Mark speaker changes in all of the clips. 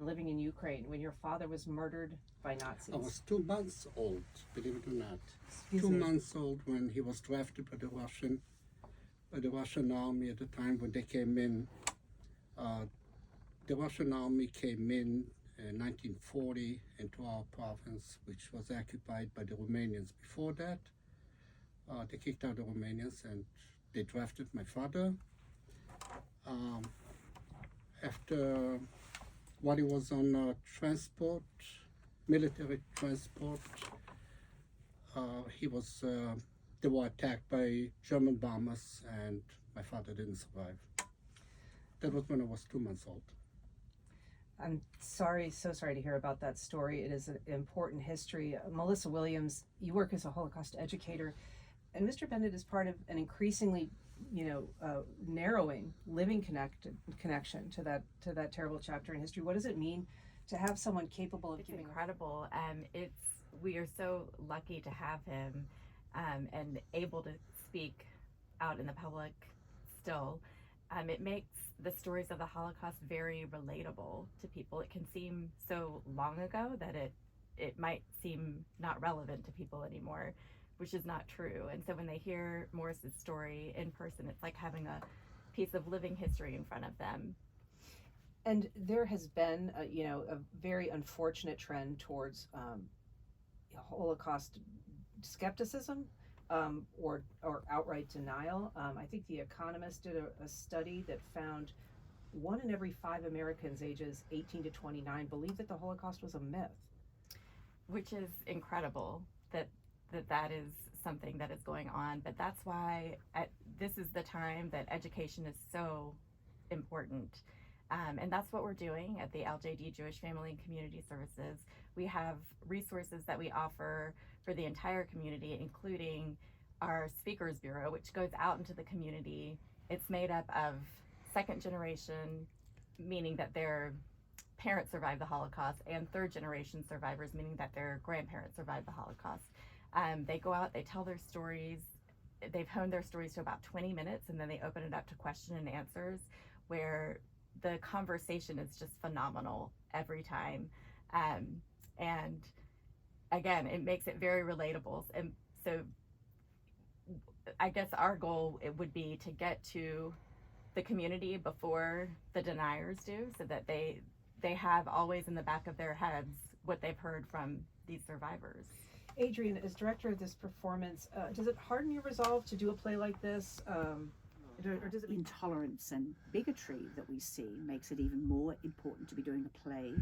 Speaker 1: living in Ukraine when your father was murdered by Nazis?
Speaker 2: I was 2 months old, believe it or not.
Speaker 1: Excuse
Speaker 2: Two
Speaker 1: me.
Speaker 2: months old when he was drafted by the Russian army at the time when they came in. Uh, the Russian army came in 1940 into our province, which was occupied by the Romanians. Before that, they kicked out the Romanians and they drafted my father. Um, after while he was on transport, military transport, they were attacked by German bombers, and my father didn't survive. That was when I was 2 months old.
Speaker 1: I'm sorry, so sorry to hear about that story. It is an important history. Melissa Williams, you work as a Holocaust educator, and Mr. Bendit is part of an increasingly, narrowing living connection to that terrible chapter in history. What does it mean to have someone capable of
Speaker 3: It's
Speaker 1: giving?
Speaker 3: incredible. We are so lucky to have him, and able to speak out in the public still. It makes the stories of the Holocaust very relatable to people. It can seem so long ago that it might seem not relevant to people anymore, which is not true. And so when they hear Morris's story in person, it's like having a piece of living history in front of them.
Speaker 1: And there has been, a very unfortunate trend towards Holocaust skepticism, or outright denial. I think The Economist did a study that found 1 in every 5 Americans ages 18 to 29 believe that the Holocaust was a myth.
Speaker 3: Which is incredible that is something that is going on. But that's why this is the time that education is so important. And that's what we're doing at the LJD Jewish Family and Community Services. We have resources that we offer for the entire community, including our Speakers Bureau, which goes out into the community. It's made up of second generation, meaning that their parents survived the Holocaust, and third generation survivors, meaning that their grandparents survived the Holocaust. They go out, they tell their stories. They've honed their stories to about 20 minutes, and then they open it up to question and answers, where the conversation is just phenomenal every time. And again, it makes it very relatable. And so I guess our goal, it would be to get to the community before the deniers do, so that they have always in the back of their heads what they've heard from these survivors.
Speaker 1: Adrianne, as director of this performance, does it harden your resolve to do a play like this? Or does it
Speaker 4: Intolerance and bigotry that we see makes it even more important to be doing a play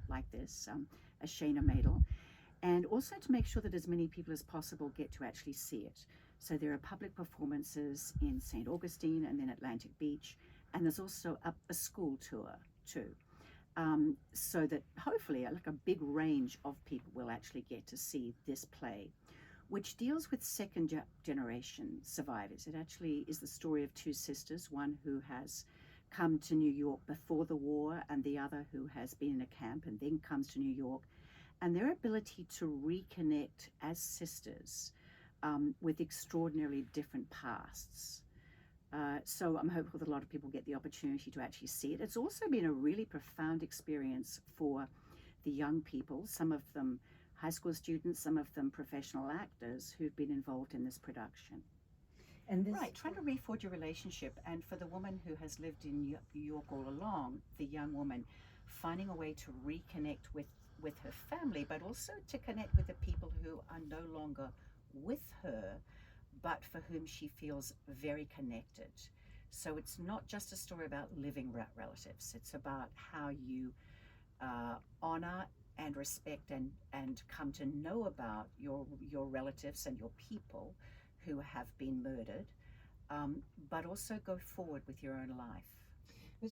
Speaker 4: like this, A Shayna Maidel, and also to make sure that as many people as possible get to actually see it. So there are public performances in St. Augustine and then Atlantic Beach, and there's also a school tour too. So that hopefully like a big range of people will actually get to see this play, which deals with second generation survivors. It actually is the story of 2 sisters, one who has come to New York before the war and the other who has been in a camp and then comes to New York, and their ability to reconnect as sisters with extraordinarily different pasts. So I'm hopeful that a lot of people get the opportunity to actually see it. It's also been a really profound experience for the young people, some of them high school students, some of them professional actors who've been involved in this production.
Speaker 1: And this,
Speaker 4: Right, trying to reforge a relationship, and for the woman who has lived in New York all along, the young woman, finding a way to reconnect with her family, but also to connect with the people who are no longer with her, but for whom she feels very connected. So it's not just a story about living relatives, it's about how you honor and respect and come to know about your relatives and your people who have been murdered, but also go forward with your own life.